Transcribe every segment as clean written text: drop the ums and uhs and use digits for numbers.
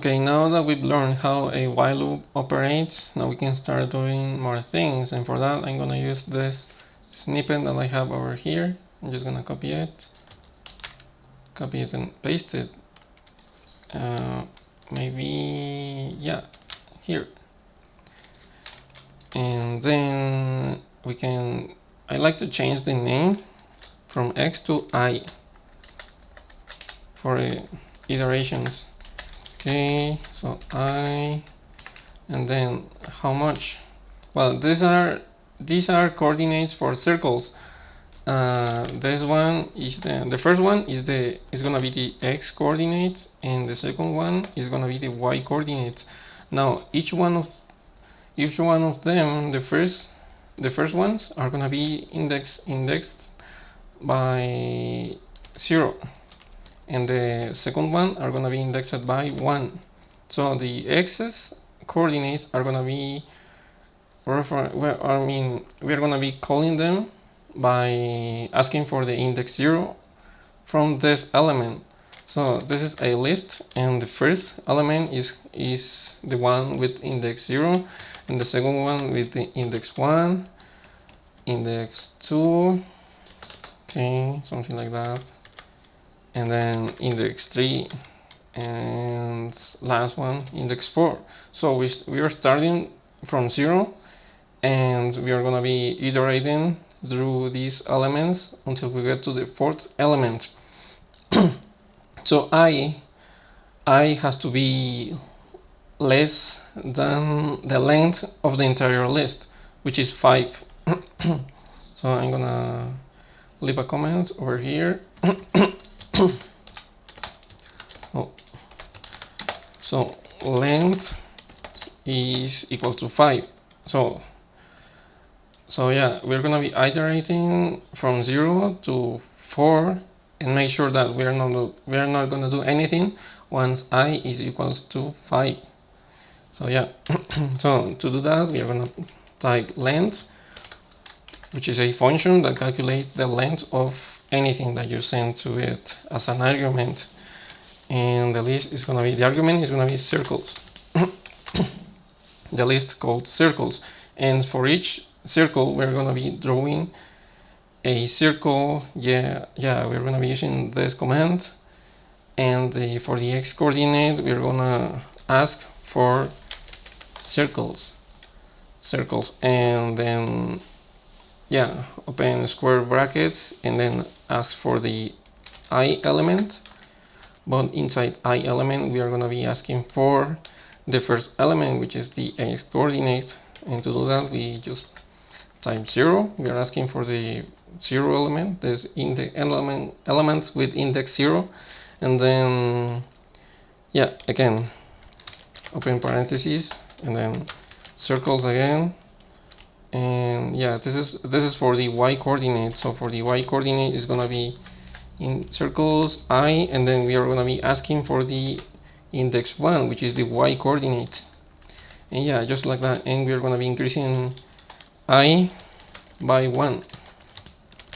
Okay, now that we've learned how a while loop operates, now we can start doing more things. And for that, I'm gonna use this snippet that I have over here. I'm just gonna copy it and paste it. Maybe, yeah, here. And then we can, I like to change the name from X to I for iterations. Okay, so I, and then how much? Well, these are coordinates for circles. This one is the first one is gonna be the X coordinate, and the second one is gonna be the Y coordinate. Now each one of them, the first ones are gonna be indexed by 0, and the second one are gonna be indexed by 1. So the X's coordinates are gonna be we're gonna be calling them by asking for the index 0 from this element. So this is a list, and the first element is the one with index 0, and the second one with the index 1, index 2, okay, something like that, and then index 3, and last one, index 4. So we are starting from 0, and we are going to be iterating through these elements until we get to the fourth element. So I has to be less than the length of the entire list, which is 5. So I'm gonna leave a comment over here. Oh. So length is equal to 5. So yeah, we're gonna be iterating from 0 to 4 and make sure that we are not gonna do anything once I is equals to 5. So yeah, so to do that, we are gonna type length, which is a function that calculates the length of anything that you send to it as an argument. And the list is gonna be, the argument is gonna be circles. The list called circles, and for each circle we're gonna be drawing a circle. We're gonna be using this command, and for the X coordinate we're gonna ask for circles, and then open square brackets and then ask for the I element. But inside I element we are gonna be asking for the first element, which is the X coordinate, and to do that we just type 0. We are asking for the 0 element. There's in the elements with index 0, and then again open parentheses and then circles again, and this is for the Y coordinate. So for the Y coordinate is gonna be in circles I, and then we are gonna be asking for the index 1, which is the Y coordinate, and just like that, and we are gonna be increasing I by 1.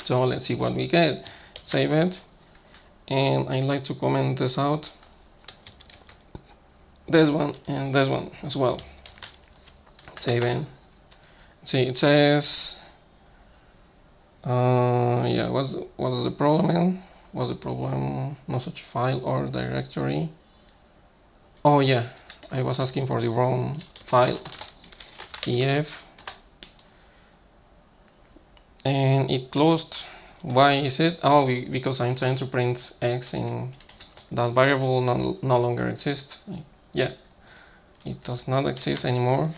So let's see what we get. Save it, and I like to comment this out, this one and this one as well. Save it. See, it says what's the problem? Was the problem no such file or directory? Oh yeah, I was asking for the wrong file, tf, and it closed. Why is it? Oh, because I'm trying to print x and that variable no longer exists. Yeah, it does not exist anymore.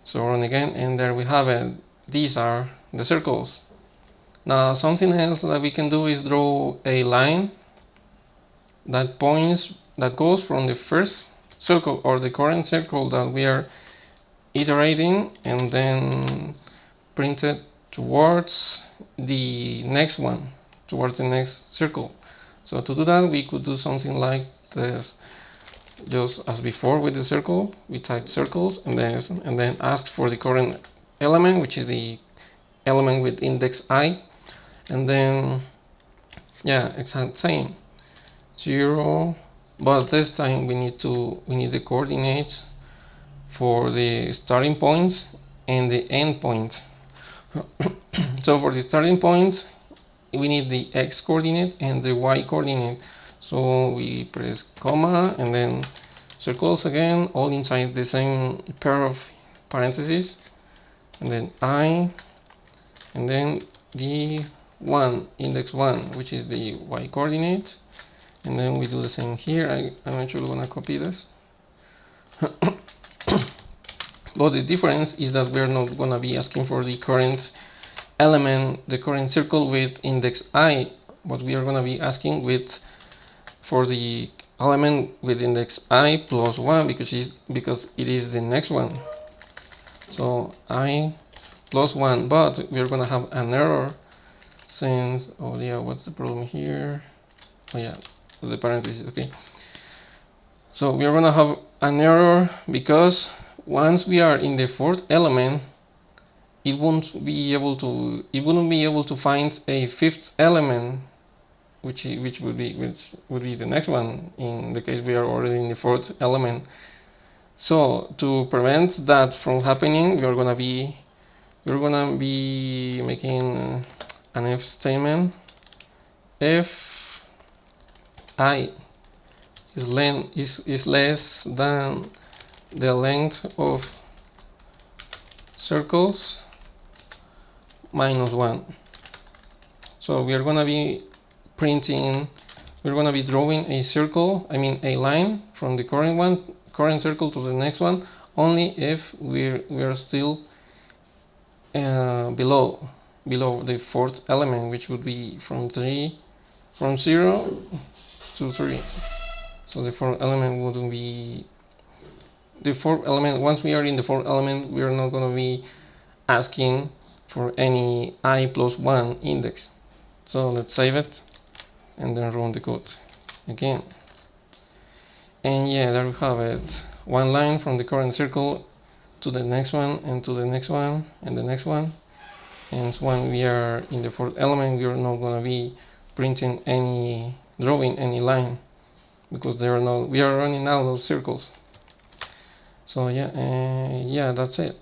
So run again, and there we have it. These are the circles. Now something else that we can do is draw a line that goes from the first circle or the current circle that we are iterating, and then print it towards the next one, towards the next circle. So to do that, we could do something like this. Just as before with the circle, we type circles and then ask for the current element, which is the element with index I, and then exact same 0, but this time we need the coordinates for the starting points and the end point. So for the starting point we need the x coordinate and the y coordinate. So we press comma and then circles again, all inside the same pair of parentheses, and then I, and then the 1, index 1, which is the y coordinate, and then we do the same here. I'm actually gonna copy this. But the difference is that we're not gonna be asking for the current element, the current circle with index I, but we are gonna be asking for the element with index I plus 1 because it is the next one. So I plus 1, but we're gonna have an error since, oh yeah, what's the problem here? Oh yeah, the parentheses, okay. So we're gonna have an error because once we are in the fourth element, it wouldn't be able to find a fifth element, which would be the next one in the case we are already in the fourth element. So to prevent that from happening, we're gonna be making an if statement. If I is less than the length of circles minus 1. So we are gonna be drawing a circle, I mean a line from the current circle to the next one, only if we are still below the fourth element, which would be from 0 to 3. So the fourth element wouldn't be the fourth element. Once we are in the fourth element, we are not going to be asking for any I plus 1 index. So let's save it and then run the code again. And yeah, there we have it. One line from the current circle to the next one and to the next one and the next one. And when we are in the fourth element, we are not going to be drawing any line because we are running out of circles. So yeah, that's it.